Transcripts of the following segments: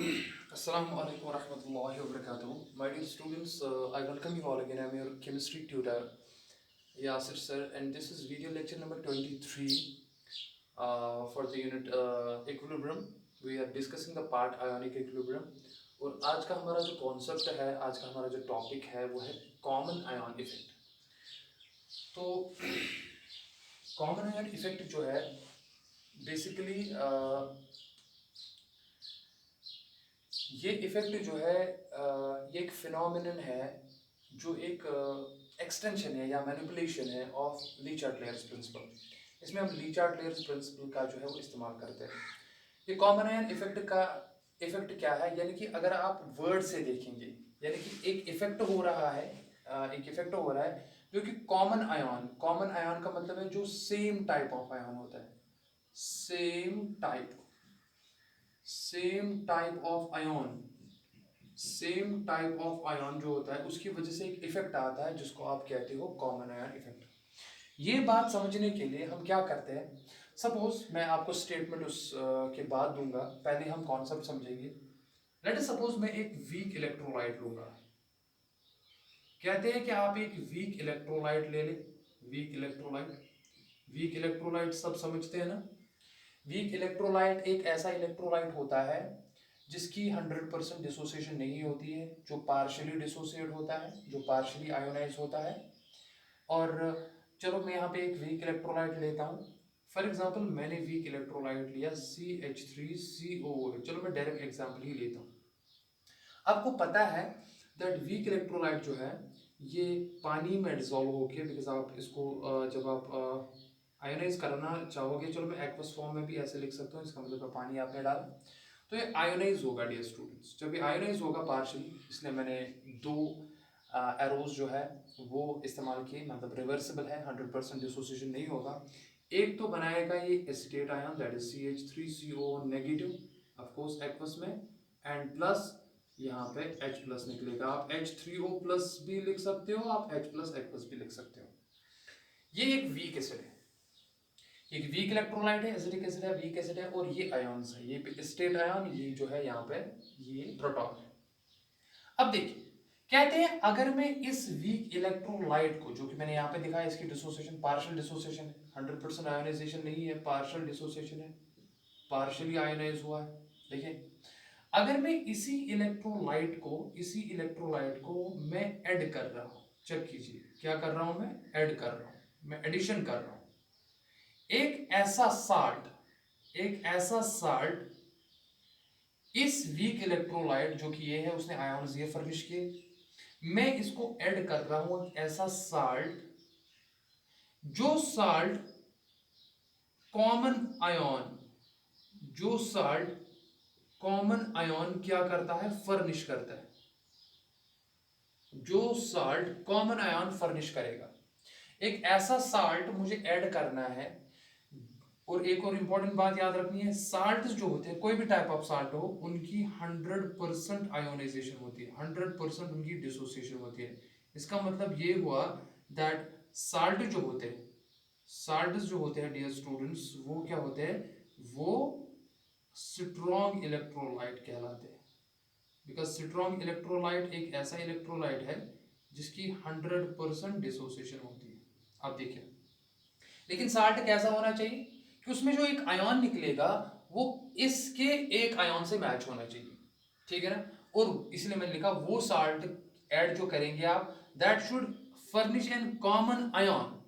Assalamu alaikum wa rahmatullahi wa barakatuh. My dear students, I welcome you all again. I'm your chemistry tutor, Yasir sir, and this is video lecture number 23 for the unit equilibrium. We are discussing the part ionic equilibrium. और आज का हमारा जो concept है, आज का हमारा जो टॉपिक है वो है कॉमन आयन इफेक्ट. तो कॉमन आयन इफेक्ट जो है बेसिकली ये इफेक्ट जो है ये एक फिनोमिनन है जो एक एक्सटेंशन है या मैनिपुलेशन है ऑफ ली चार्ट-लेयर्स प्रिंसिपल. इसमें हम ली चार्ट-लेयर्स प्रिंसिपल का जो है वो इस्तेमाल करते हैं. ये कॉमन आयन इफेक्ट का इफेक्ट क्या है, यानी कि अगर आप वर्ड से देखेंगे, यानी कि एक इफेक्ट हो रहा है, एक इफेक्ट हो रहा है जो कि कॉमन आयन का मतलब है जो सेम टाइप ऑफ आयन होता है, सेम टाइप ऑफ आयन जो होता है उसकी वजह से एक इफेक्ट आता है जिसको आप कहते हो कॉमन आयन इफेक्ट. ये बात समझने के लिए हम क्या करते हैं, सपोज मैं आपको स्टेटमेंट के बाद दूंगा, पहले हम कॉन्सेप्ट समझेंगे. लेट अस सपोज मैं एक वीक इलेक्ट्रोलाइट लूंगा. कहते हैं कि आप एक वीक इलेक्ट्रोलाइट ले लें. वीक इलेक्ट्रोलाइट सब समझते हैं ना. वीक इलेक्ट्रोलाइट एक ऐसा इलेक्ट्रोलाइट होता है जिसकी 100% डिसोसिएशन नहीं होती है, जो पार्शियली डिसोसिएट होता है, जो पार्शियली आयोनाइज होता है. और चलो मैं यहाँ पे एक वीक इलेक्ट्रोलाइट लेता हूँ. फॉर एग्जांपल मैंने वीक इलेक्ट्रोलाइट लिया CH3COOH. चलो मैं डायरेक्ट एग्जांपल ही लेता हूँ. आपको पता है दैट वीक इलेक्ट्रोलाइट जो है ये पानी में डिजोल्व होके, बिकॉज आप इसको जब आप आयोनाइज करना चाहोगे, चलो मैं एक्वस फॉर्म में भी ऐसे लिख सकता हूँ, इसका मतलब पानी आपने डाला तो ये आयोनाइज होगा डियर स्टूडेंट्स. जब ये आयोनाइज होगा पार्शियली, इसलिए मैंने दो एरोज जो है वो इस्तेमाल किए, मतलब रिवर्सिबल है, 100% डिसोसिएशन नहीं होगा. एक तो बनाएगा ये acetate ion that is CH3CO negative of course aqueous में, एंड प्लस यहाँ पे H प्लस निकलेगा. आप H3O प्लस भी लिख सकते हो, आप H प्लस एक्वस भी लिख सकते हो. ये एक वीक एसिड है, एक वीक इलेक्ट्रोलाइट है, एसिडिक एसिड है, वीक एसिड है, और ये आयन्स है, ये स्टेट आयन, ये जो है यहाँ पे ये प्रोटॉन है. अब देखिए कहते हैं अगर मैं इस वीक इलेक्ट्रोलाइट को, जो कि मैंने यहाँ पे दिखाया, इसकी डिसोसिएशन पार्शियल डिसोसिएशन है, 100% आयोनाइजेशन नहीं है, पार्शियल डिसोसिएशन है, पार्शियली आयोनाइज हुआ है. देखिए अगर मैं इसी इलेक्ट्रोलाइट को मैं ऐड कर रहा हूं, चेक कीजिए क्या कर रहा हूं, मैं ऐड कर रहा हूं, मैं एडिशन कर रहा हूं. एक ऐसा साल्ट इस वीक इलेक्ट्रोलाइट जो कि ये है, उसने आयन्स ये फर्निश किए, मैं इसको ऐड कर रहा हूं ऐसा साल्ट जो साल्ट कॉमन आयन क्या करता है, फर्निश करता है. जो साल्ट कॉमन आयन फर्निश करेगा, एक ऐसा साल्ट मुझे ऐड करना है. और एक और इंपॉर्टेंट बात याद रखनी है, साल्ट जो होते हैं, कोई भी टाइप ऑफ साल्ट हो, उनकी 100% आयोनाइजेशन होती है, 100% उनकी डिसोसिएशन होती है. इसका मतलब ये हुआ दैट साल्ट जो होते हैं डियर स्टूडेंट्स, वो क्या होते हैं, वो स्ट्रॉन्ग इलेक्ट्रोलाइट कहलाते हैं. बिकॉज स्ट्रॉन्ग इलेक्ट्रोलाइट एक ऐसा इलेक्ट्रोलाइट है जिसकी 100% डिसोसिएशन होती है. अब देखिए लेकिन साल्ट कैसा होना चाहिए कि उसमें जो एक आयन निकलेगा वो इसके एक आयन से मैच होना चाहिए, ठीक है ना. और इसलिए मैंने लिखा वो साल्ट ऐड जो करेंगे आप, that should furnish an common ion.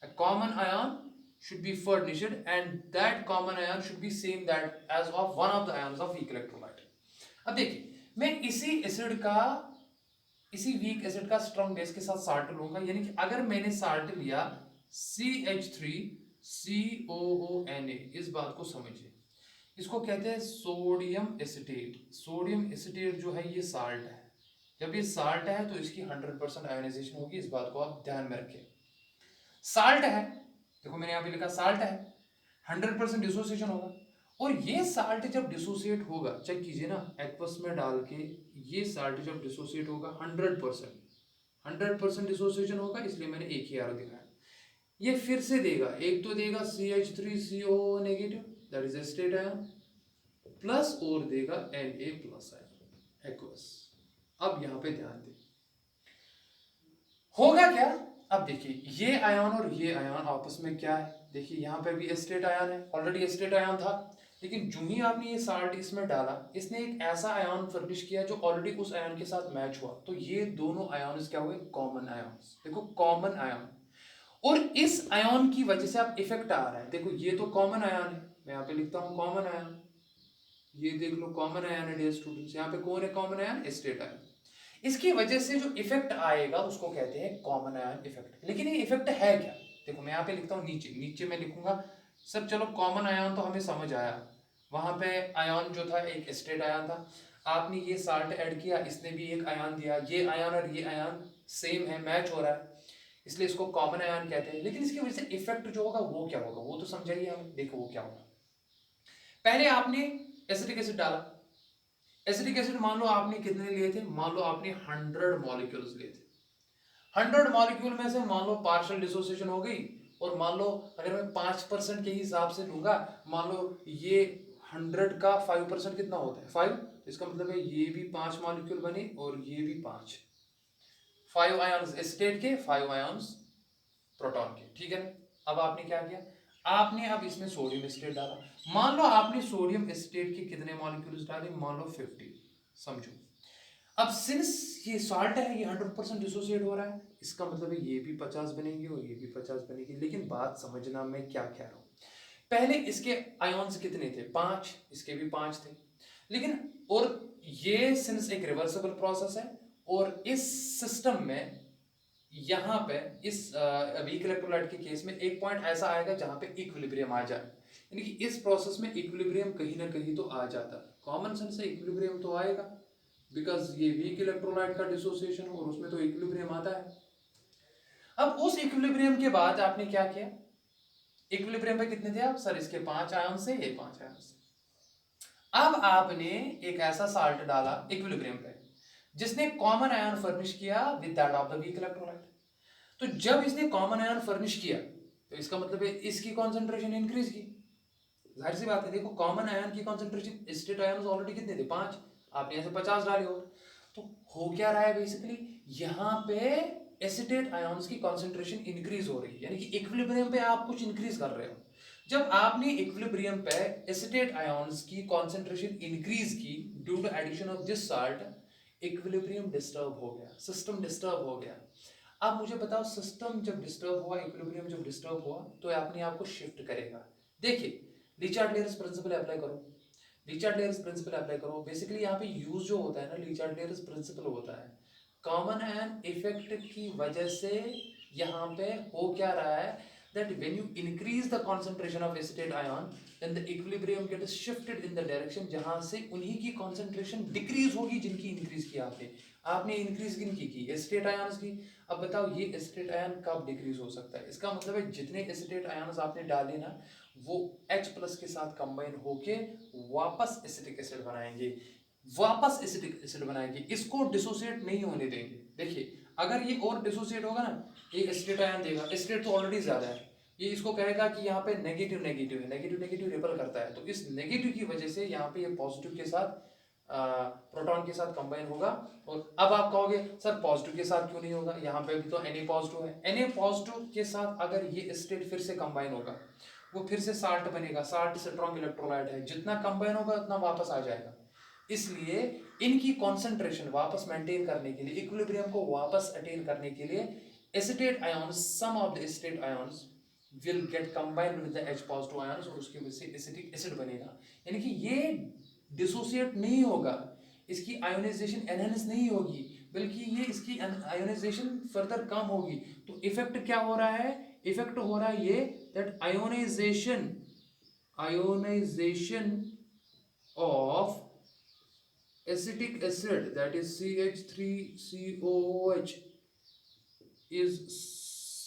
a common ion should be furnished and that common ion should be same that as of one of the ions of weak electrolyte. अब देखिए मैं इसी weak acid का strong base के साथ salt लूंगा, यानी कि अगर मैंने साल्ट लिया CH3COONA, इस बात को समझिए, इसको कहते हैं सोडियम एसिटेट. सोडियम एसिटेट जो है ये साल्ट है. जब ये साल्ट है तो इसकी 100% आयोनाइजेशन होगी, इस बात को आप ध्यान में रखें. साल्ट है, देखो मैंने यहाँ पे लिखा साल्ट है, 100% डिसोसिएशन होगा. और ये साल्ट जब डिसोसिएट होगा, चेक कीजिए ना, एक्वस में डाल के ये साल्ट जब डिसोसिएट होगा 100% डिसोसिएशन होगा, इसलिए मैंने एक ही एरो दिखाया. ये फिर से देगा, एक तो देगा CH3CO negative that is estate ion, plus और देगा Na प्लस आयन एक्वस। अब यहां पे ध्यान दें होगा क्या। अब देखिए ये आयन और ये आयन आपस में क्या है, देखिए यहां पे भी एस्टेट आयन है, ऑलरेडी एस्टेट आयन था, लेकिन जो ही आपने ये साल्ट इसमें डाला इसने एक ऐसा आयन फर्निश किया जो ऑलरेडी उस आयन के साथ मैच हुआ, तो ये दोनों आयन्स क्या हुए, कॉमन आयन्स। देखो कॉमन आयन, और इस आयन की वजह से आप इफेक्ट आ रहा है, देखो ये तो कॉमन आयन है, मैं यहाँ पे लिखता हूँ कॉमन आयन, ये देख लो कॉमन आयन है डियर स्टूडेंट्स, यहाँ पे कौन है कॉमन आयन, एस्टेट आयन। इसकी वजह से जो इफेक्ट आएगा उसको कहते हैं कॉमन आयन इफेक्ट। लेकिन ये इफेक्ट है क्या, देखो मैं यहाँ पे लिखता हूँ नीचे, नीचे मैं लिखूंगा सब, चलो कॉमन आयन तो हमें समझ आया, वहां पे आयन जो था एक एस्टेट आयन था, आपने ये साल्ट ऐड किया, इसने भी एक आयन दिया, ये आयन और ये आयन सेम है, मैच हो रहा है, इसलिए इसको कॉमन आयन कहते हैं। लेकिन इसकी वजह से इफेक्ट जो होगा वो क्या होगा, वो तो समझाइए हमें, देखो वो क्या होगा। पहले आपने एसिटिक एसिड डाला, एसिटिक एसिड मान लो आपने कितने लिए थे, मान लो आपने 100 मॉलिक्यूल्स लिए थे, 100 मॉलिक्यूल में से मान लो पार्शियल डिसोसिएशन हो गई, और मान लो अगर मैं 5% के हिसाब से लूंगा, मान लो ये 100 का 5% कितना होता है 5, तो इसका मतलब है ये भी 5 मॉलिक्यूल बने और ये भी 5 आयन्स एसिटेट के, 5 आयन्स प्रोटॉन के, ठीक है। अब आपने क्या किया, आपने अब इसमें सोडियम एसिटेट डाला, मान लो आपने सोडियम एसिटेट के कितने मॉलिक्यूल्स डाले, मान लो 50, समझो। अब सिंस ये सॉल्ट है, ये 100% डिसोसिएट हो रहा है, इसका मतलब है ये भी 50 बनेंगे और ये भी 50 बनेगी। लेकिन बात समझना मैं क्या कह रहा हूं, पहले इसके आयन्स कितने थे 5, इसके भी 5 थे, लेकिन और ये सिंस एक रिवर्सिबल प्रोसेस है, और इस सिस्टम में यहाँ पे इस वीक इलेक्ट्रोलाइट के केस में एक पॉइंट ऐसा आएगा जहां पे इक्विलिब्रियम आ जाए, यानी कि इस प्रोसेस में इक्विलिब्रियम कहीं ना कहीं तो आ जाता है, कॉमन सेंस से इक्विलिब्रियम तो आएगा, बिकॉज ये वीक इलेक्ट्रोलाइट का डिसोसिएशन और उसमें तो इक्विलिब्रियम आता है। अब उस इक्विलिब्रियम के बाद आपने क्या किया, इक्विलिब्रियम पे कितने थे आप सर, इसके 5 आयन से, ये 5 आयन से, अब आपने एक ऐसा साल्ट डाला इक्विलिब्रियम पे जिसने कॉमन आयन फर्निश किया with that of the weak electrolyte. तो जब इसने कॉमन आयन फर्निश किया तो इसका मतलब है इसकी कॉन्सेंट्रेशन इंक्रीज की, जाहिर सी बात है, देखो कॉमन आयन की कॉन्सेंट्रेशन, एसिटेट आयन ऑलरेडी कितने थे 5, आपने ऐसे 50 डाले, और तो हो क्या रहा है बेसिकली, यहाँ पे एसिटेट आयन्स की कॉन्सेंट्रेशन इंक्रीज हो रही है, यानी कि इक्विलिब्रियम पे आप कुछ इंक्रीज कर रहे हो। जब आपने इक्विलिब्रियम पे एसिटेट आयन्स की कॉन्सेंट्रेशन इंक्रीज की due to addition of this salt, equilibrium disturb हो गया, सिस्टम डिस्टर्ब हो गया। अब मुझे बताओ सिस्टम जब डिस्टर्ब हुआ, इक्विलिब्रियम जब डिस्टर्ब हुआ, तो अपने आप को शिफ्ट करेगा। देखिए लीचार्ड-लेयर्स प्रिंसिपल अप्लाई करो, लीचार्ड-लेयर्स प्रिंसिपल अप्लाई करो, बेसिकली यहाँ पे यूज जो होता है ना लीचार्ड-लेयर्स प्रिंसिपल होता है, कॉमन आयन इफेक्ट की वजह से यहाँ पे हो क्या रहा है, that when you increase the concentration of acetate ion then the equilibrium gets shifted in the direction जहां से उन्हीं की concentration decrease होगी जिनकी increase की आपने increase किनकी की acetate ions की। अब बताओ ये acetate ion कब decrease हो सकता है, इसका मतलब है जितने acetate ions आपने डाले ना वो H प्लस के साथ कंबाइन होके वापस एसिटिक एसिड बनाएंगे, वापस एसिटिक एसिड बनाएंगे, इसको डिसोसिएट नहीं होने देंगे। देखिए अगर ये और डिसोसिएट होगा ना, ये एसिटेट आयन देगा, एसिटेट तो ऑलरेडी ज्यादा है, ये इसको कहेगा कि यहाँ पे नेगेटिव नेगेटिव है, नेगेटिव नेगेटिव रिपल करता है, तो इस नेगेटिव की वजह से यहाँ पे ये पॉजिटिव के साथ प्रोटॉन के साथ कंबाइन होगा। और अब आप कहोगे सर पॉजिटिव के साथ क्यों नहीं होगा, यहाँ पे भी तो Na पॉजिटिव है, Na पॉजिटिव के साथ अगर ये एसिटेट फिर से कंबाइन होगा वो फिर से साल्ट बनेगा, साल्ट स्ट्रॉन्ग इलेक्ट्रोलाइट है, जितना कंबाइन होगा उतना वापस आ जाएगा, इसलिए इनकी कॉन्सेंट्रेशन वापस मेंटेन करने के लिए, इक्विलिब्रियम को वापस अटेन करने के लिए acetate ions, some of the acetate ions will get combined with the H positive ions और उसकी वजह से एसिटिक एसिड बनेगा, यानी कि ये डिसोसिएट नहीं होगा, इसकी आयोनाइजेशन एनहांस नहीं होगी, बल्कि ये इसकी आयोनाइजेशन फर्दर कम होगी। तो इफेक्ट क्या हो रहा है, इफेक्ट हो रहा है ये that ionization of acetic acid, that is CH3COOH, is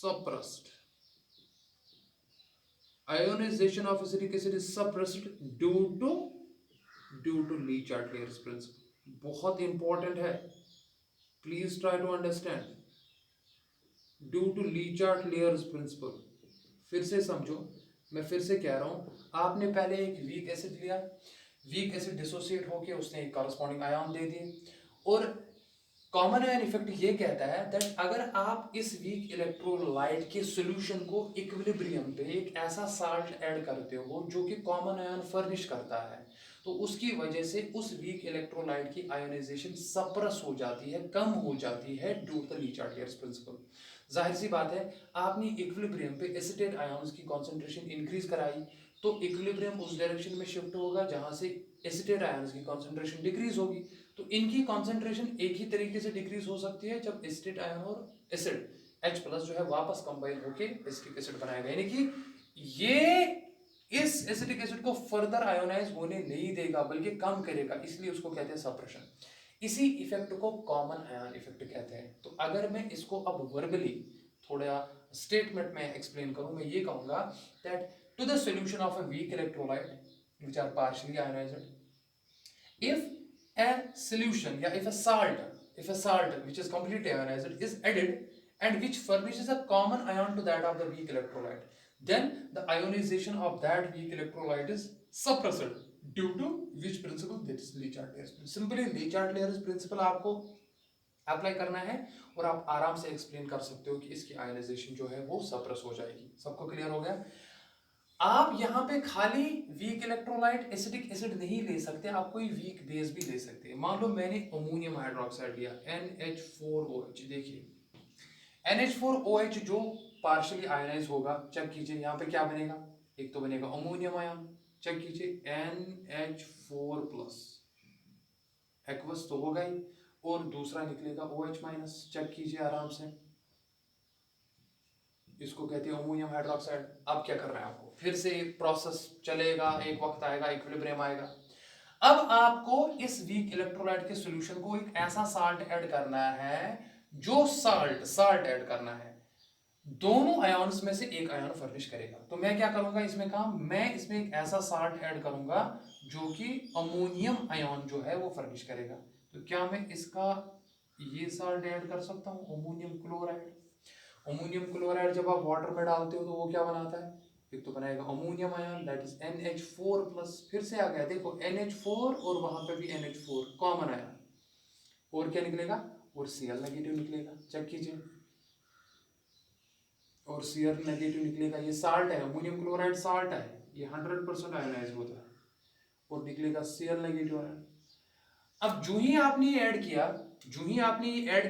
suppressed. Ionization of acetic acid is suppressed due to Lee-Chatter's principle. बहुत इंपॉर्टेंट है, please try to understand, due to Le Chatelier's principle. फिर से समझो, मैं फिर से कह रहा हूं, आपने पहले एक वीक एसिड लिया, वीक एसिड डिसोसिएट होके उसने एक कॉरस्पॉन्डिंग आयन दे दिए। और कॉमन आयन इफेक्ट ये कहता है दैट अगर आप इस वीक इलेक्ट्रोलाइट के सॉल्यूशन को इक्विलिब्रियम पे एक ऐसा साल्ट ऐड करते हो जो कि कॉमन आयन फर्निश करता है, तो उसकी वजह से उस वीक इलेक्ट्रोलाइट की आयोनाइजेशन सप्रेस हो जाती है, कम हो जाती है due to the Le Chatelier's principle. जाहिर सी बात है, आपने इक्विलिब्रियम पे एसिटेट आयंस की कॉन्सेंट्रेशन इंक्रीज कराई तो इक्विलिब्रियम उस डायरेक्शन में शिफ्ट होगा जहां से एसिटेट आयंस की कॉन्सेंट्रेशन डिक्रीज होगी। तो इनकी कॉन्सेंट्रेशन एक ही तरीके से डिक्रीज हो सकती है जब एसिटेट आयन और एसिड H प्लस जो है वापस कंबाइन होके एसिटिक एसिड बनाएगा, यानी कि ये इस एसिटिक एसिड को फर्दर आयोनाइज होने नहीं देगा बल्कि कम करेगा, इसलिए उसको कहते हैं सप्रेशन। इसी इफेक्ट को कॉमन आयन इफेक्ट कहते हैं। तो अगर मैं इसको अब वर्बली थोड़ा स्टेटमेंट में एक्सप्लेन करूं, मैं ये कहूंगा that to the solution of a weak electrolyte which are partially ionized, if a solution या if a salt which is completely ionized is added and which furnishes a common ion to that of the weak electrolyte, then the ionization of that weak electrolyte is suppressed due to which principle? That is Le Chatelier's principle. Simply Le Chatelier's principle आपको apply करना है और आप आराम से explain कर सकते हो कि इसकी आयोनाइजेशन जो है वो सप्रेस हो जाएगी। सबको क्लियर हो गया? आप यहाँ पे खाली वीक इलेक्ट्रोलाइट एसिटिक एसिड नहीं ले सकते, आप कोई वीक बेस भी ले सकते हैं। मान लो मैंने अमोनियम हाइड्रोक्साइड लिया NH4OH, देखिए NH4OH जो पार्शियली आयनाइज होगा, चेक कीजिए यहाँ पे क्या बनेगा, एक तो बनेगा अमोनियम आयन, चेक कीजिए NH4 प्लस एक्वस तो होगा ही, और दूसरा निकलेगा OH माइनस, चेक कीजिए आराम से, इसको कहते हैं अमोनियम हाइड्रोक्साइड। अब क्या करना है आपको, फिर से प्रोसेस चलेगा, एक वक्त आएगा इक्विलिब्रियम आएगा। अब आपको इस वीक इलेक्ट्रोलाइट के सॉल्यूशन को एक ऐसा साल्ट ऐड करना है जो साल्ट ऐड करना है, दोनों आयन्स में से एक आयन फर्निश करेगा। तो मैं क्या करूंगा इसमें काम, मैं इसमें एक ऐसा साल्ट ऐड करूंगा जो कि अमोनियम आयन जो है वो फर्निश करेगा। तो क्या मैं इसका ये साल्ट ऐड कर सकता हूं, अमोनियम क्लोराइड। अमोनियम क्लोराइड जब आप वाटर में डालते हो तो वो क्या बनाता है, एक तो बनाएगा ammonium ion that is NH4 plus, फिर से आ गया देखो NH4 और वहां पे भी NH4 कॉमन आयन, और क्या निकलेगा, और Cl नेगेटिव निकलेगा, चेक कीजिए, और Cl नेगेटिव निकलेगा। ये साल्ट है, अमोनियम क्लोराइड साल्ट है, ये 100% आयनाइज होता है, और निकलेगा Cl नेगेटिव आयन। अब जो ही आपने ऐड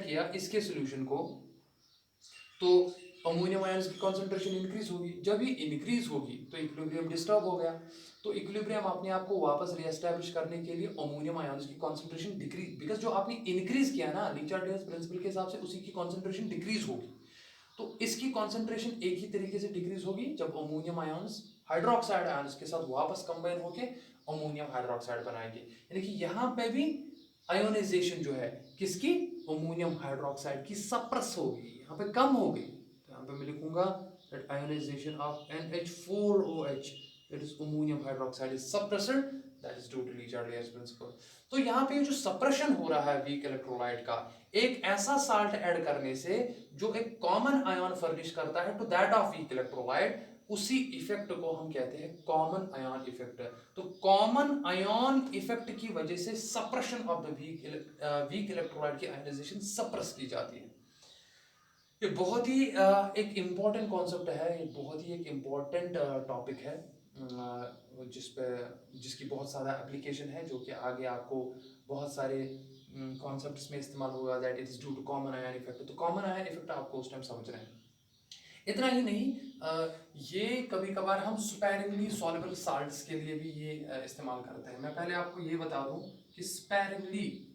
किया इसके सॉल्यूशन को, तो अमोनियम आयंस की कंसंट्रेशन इंक्रीज होगी। जब ये इंक्रीज होगी तो इक्विलिब्रियम डिस्टर्ब हो गया, तो इक्विलिब्रियम अपने आप को वापस रीएस्टैब्लिश करने के लिए अमोनियम आयंस की कंसंट्रेशन डिक्रीज, बिकॉज जो आपने इंक्रीज किया ना ली चार्टियर्स प्रिंसिपल के हिसाब से, उसी की कंसंट्रेशन डिक्रीज होगी। तो इसकी कंसंट्रेशन एक ही तरीके से डिक्रीज होगी जब अमोनियम आयंस हाइड्रोक्साइड आयंस के साथ वापस कंबाइन होके अमोनियम हाइड्रोक्साइड बनाएंगे। यानी कि यहाँ पे भी आयोनाइजेशन जो है किसकी, अमोनियम हाइड्रोक्साइड की सप्रेस होगी, यहाँ पे कम हो गई। तो यहाँ पे मैं लिखूंगा that ionization of NH4OH, that is ammonium hydroxide, is suppressed, that is due to Le Chatelier's principle। तो यहाँ पे जो सप्रेशन हो रहा है वीक इलेक्ट्रोलाइट का एक ऐसा साल्ट ऐड करने से जो एक कॉमन आयन फर्निश करता है to that of weak electrolyte, उसी इफेक्ट को हम कहते हैं कॉमन आयन इफेक्ट। तो कॉमन आयन इफेक्ट की वजह से suppression of the weak electrolyte की आयनाइजेशन सप्रेस की जाती है। ये बहुत ही एक इम्पॉर्टेंट कॉन्सेप्ट है, ये बहुत ही एक इम्पॉर्टेंट टॉपिक है जिसकी बहुत सारा एप्लीकेशन है, जो कि आगे आपको बहुत सारे कॉन्सेप्ट्स में इस्तेमाल होगा, that is due to common ion effect. तो कॉमन आयन इफेक्ट आपको उस टाइम समझ रहे हैं। इतना ही नहीं, ये कभी कभार हम स्पैरिंगली सॉल्युबल साल्ट्स के लिए भी ये इस्तेमाल करते हैं। मैं पहले आपको ये बता दूं कि स्पैरिंगली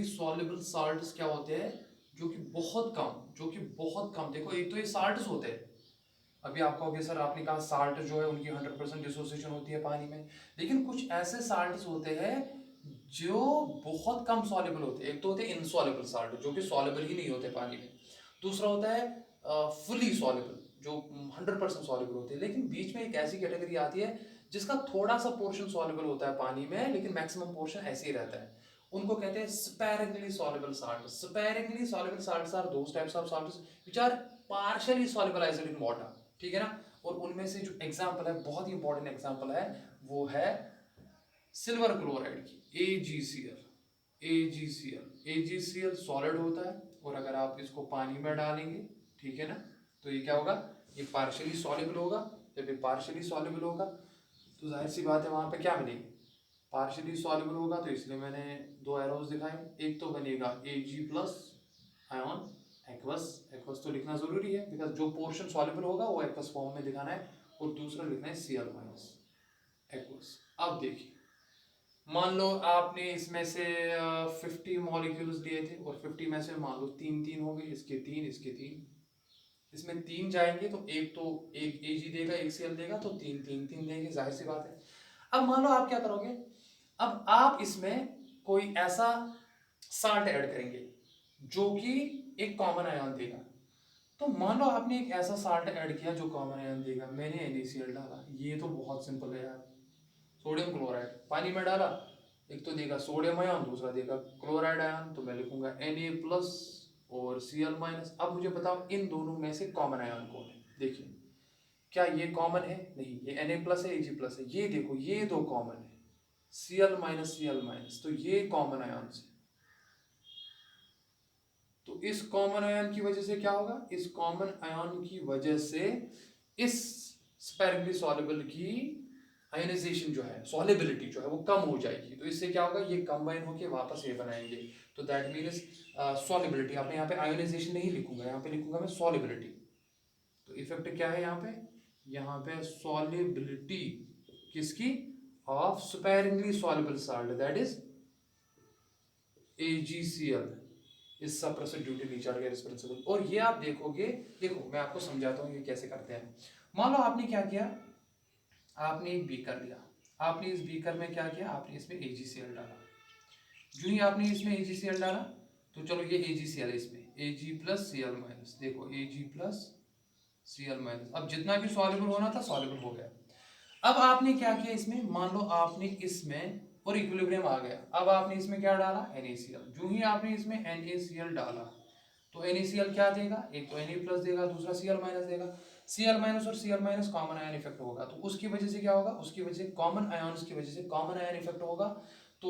सॉल्युबल साल्ट्स क्या होते हैं, जो कि बहुत कम, देखो एक तो ये साल्ट्स होते हैं, अभी आपको कहोगे सर आपने कहा साल्ट जो है उनकी 100% डिसोसिएशन होती है पानी में, लेकिन कुछ ऐसे साल्ट्स होते हैं जो बहुत कम सॉल्युबल होते हैं। एक तो होते हैं इनसॉल्युबल साल्ट जो कि सॉल्युबल ही नहीं होते पानी में, दूसरा होता है फुली सॉल्युबल जो 100% सॉल्युबल होते हैं, लेकिन बीच में एक ऐसी कैटेगरी आती है जिसका थोड़ा सा पोर्शन सॉल्युबल होता है पानी में लेकिन मैक्सिमम पोर्शन ऐसे ही रहता है, उनको कहते हैं sparingly soluble salt. Sparingly soluble salts are those types of salts which are partially solubilized in water, ठीक है ना। और उनमें से जो एग्जाम्पल है, बहुत ही इंपॉर्टेंट एग्जाम्पल है, वो है सिल्वर क्लोराइड की AgCl। AgCl सॉलिड होता है, और अगर आप इसको पानी में डालेंगे, ठीक है ना, तो ये क्या होगा, ये पार्शियली सॉल्युबल होगा। जब ये पार्शियली सॉल्युबल होगा तो जाहिर सी बात है वहां पे क्या मिलेगी, पार्शियली सॉल्युबल होगा, तो इसलिए मैंने दो एरोज दिखाए। एक तो बनेगा Ag+ आयन एक्वस, एक्वस तो लिखना जरूरी है बिकॉज जो पोर्शन सॉल्युबल होगा वो एक्वस फॉर्म में दिखाना है, और दूसरा लिखना है Cl- एक्वस। अब देखिए, मान लो आपने इसमें से 50 मॉलिक्यूल्स लिए थे, और 50 में से मान लो तीन तीन हो गए, इसके तीन, इसके तीन, इसमें तीन जाएंगे तो एक Ag देगा, एक Cl देगा, तो तीन तीन तीन देंगे, जाहिर सी बात है। अब मान लो आप क्या करोगे, अब आप इसमें कोई ऐसा साल्ट ऐड करेंगे जो कि एक कॉमन आयन देगा। तो मान लो आपने एक ऐसा साल्ट ऐड किया जो कॉमन आयन देगा, मैंने NaCl डाला, ये तो बहुत सिंपल है यार। सोडियम क्लोराइड पानी में डाला, एक तो देगा सोडियम आयन, दूसरा देगा क्लोराइड आयन, तो मैं लिखूंगा Na+ और Cl-। अब मुझे बताओ इन दोनों में से कॉमन आयन कौन है। देखिए, क्या ये कॉमन है? नहीं, ये Na+ है, Ag+ है। ये देखो, ये दो कॉमन है, Cl-, तो ये कॉमन आयन है। तो इस कॉमन आयन की वजह से क्या होगा, इस कॉमन आयन की वजह से इस स्पेरिकली सॉल्युबल की आयोनाइजेशन जो है, सॉल्युबिलिटी जो है वो कम हो जाएगी। तो इससे क्या होगा, ये कंबाइन होके वापस ये बनाएंगे, तो दैट मीन्स सॉल्युबिलिटी। आपने यहाँ पे आयोनाइजेशन नहीं लिखूंगा, यहाँ पे लिखूंगा मैं सॉल्युबिलिटी। तो इफेक्ट क्या है यहाँ पे सॉल्युबिलिटी किसकी, of sparingly soluble salt, that is AgCl is suppressive due to recharge responsible. और ये आप देखोगे, देखो मैं आपको समझाता हूँ ये कैसे करते हैं। मान लो आपने क्या किया, आपने एक बीकर लिया, आपने इस बीकर में क्या किया, आपने इसमें AgCl डाला। जो ही आपने इसमें AgCl डाला, तो चलो ये AgCl है, इसमें Ag+ Cl-, देखो Ag+ Cl-। अब जितना भी सॉल्युबल होना था सॉल्युबल हो गया। अब आपने क्या किया इसमें, मान लो आपने इसमें, और इक्विलिब्रियम आ गया, अब आपने इसमें क्या डाला, NaCl। जो ही आपने इसमें NaCl डाला, तो NaCl क्या देगा, एक तो Na+ देगा, दूसरा Cl- देगा। Cl- और Cl- कॉमन आयन इफेक्ट होगा, तो उसकी वजह से क्या होगा, उसकी वजह से कॉमन आयन्स की वजह से कॉमन आयन इफेक्ट होगा। तो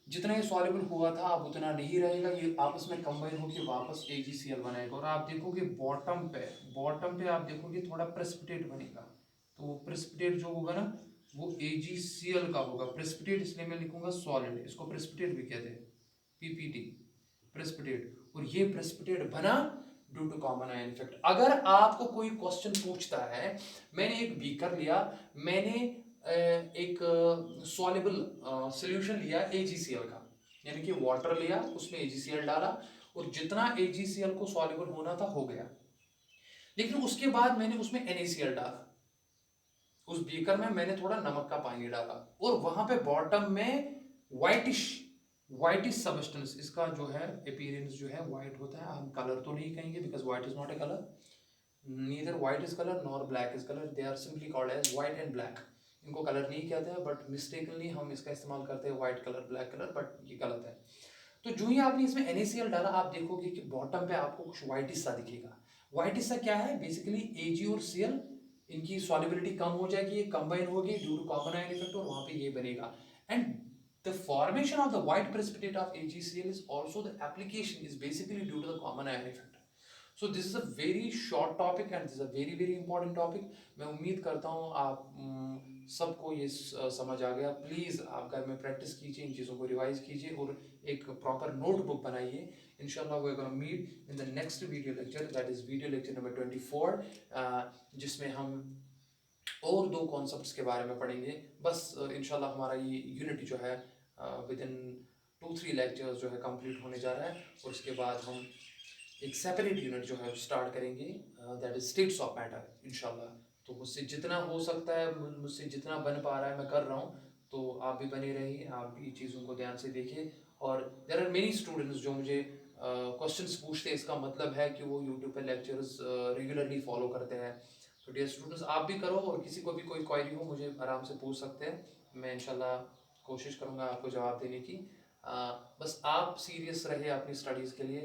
जितना ये सॉल्युबल हुआ था अब उतना नहीं रहेगा, ये आपस में कंबाइन होकर वापस AgCl बनाएगा। और आप देखोगे बॉटम पे आप देखोगे थोड़ा प्रेसिपिटेट बनेगा, तो वो प्रेसिपिटेट जो होगा ना, वो AgCl का होगा। प्रेसिपिटेट इसलिए मैं लिखूंगा सॉलिड, इसको प्रेसिपिटेट भी कहते हैं, PPT, प्रेसिपिटेट। और ये प्रेसिपिटेट बना due to common ion effect. अगर आपको कोई क्वेश्चन पूछता है, मैंने एक बीकर लिया, मैंने एक सॉल्युबल सॉल्यूशन लिया AgCl का, यानी कि वाटर लिया, उसमें AgCl डाला, और जितना AgCl को सॉल्युबल होना था हो गया, लेकिन उसके बाद मैंने उसमें NaCl डाला, उस बीकर में मैंने थोड़ा नमक का पानी डाला, और वहां पे बॉटम में व्हाइटिश व्हाइटिश सब्सटेंस, इसका जो है अपीयरेंस जो है व्हाइट होता है। हम कलर तो नहीं कहेंगे because white is not a colour, neither white is colour nor black is colour, they are simply called as white and black. इनको कलर नहीं कहते हैं, बट मिस्टेकनली हम इसका इस्तेमाल करते हैं white colour, black colour, but ये गलत है। तो जो ही आपने इसमें NaCl डाला, आप देखोगे कि बॉटम पे आपको कुछ व्हाइटिश सा दिखेगा। व्हाइटिश सा क्या है, बेसिकली Ag और Cl, इनकी सॉल्युबिलिटी कम हो जाएगी, ये कंबाइन होगी due to common ion effect, और वहां पे ये बनेगा। And the formation of the white precipitate of AgCl is also the application is basically due to the common ion effect. So this is a very short topic and this is a very very important topic. मैं उम्मीद करता हूँ आप सबको ये समझ आ गया। Please आप घर में प्रैक्टिस कीजिए, इन चीज़ों को रिवाइज कीजिए, और एक प्रॉपर नोटबुक बनाइए। इंशाल्लाह we are gonna meet in the next video lecture, that is video lecture number 24, जिसमें हम और दो कॉन्सेप्ट्स के बारे में पढ़ेंगे। बस इंशाल्लाह हमारा ये यूनिट जो है विद इन 2-3 लेक्चर्स जो है कंप्लीट होने जा रहा है, और उसके बाद हम एक सेपरेट यूनिट जो है स्टार्ट करेंगे, that is states of matter इंशाल्लाह। तो मुझसे जितना हो सकता है, मुझसे जितना बन पा रहा है मैं कर रहा हूँ, तो आप भी बने रहिए, आप भी चीज़ों को ध्यान से देखिए। और देयर आर मेनी स्टूडेंट्स जो मुझे क्वेश्चंस पूछते हैं, इसका मतलब है कि वो यूट्यूब पे लेक्चर्स रेगुलरली फॉलो करते हैं। तो डियर स्टूडेंट्स, आप भी करो, और किसी को भी कोई क्वेरी हो मुझे आराम से पूछ सकते हैं, मैं इंशाल्लाह कोशिश करूँगा आपको जवाब देने की। बस आप सीरियस रहे अपनी स्टडीज़ के लिए,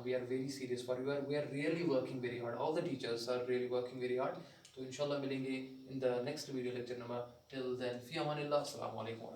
we are very serious for you, we are really working very hard, all the teachers are really working very hard, तो इंशाल्लाह मिलेंगे in the next video lecture number. Till then फी अमानिल्लाह, अस्सलाम वालेकुम।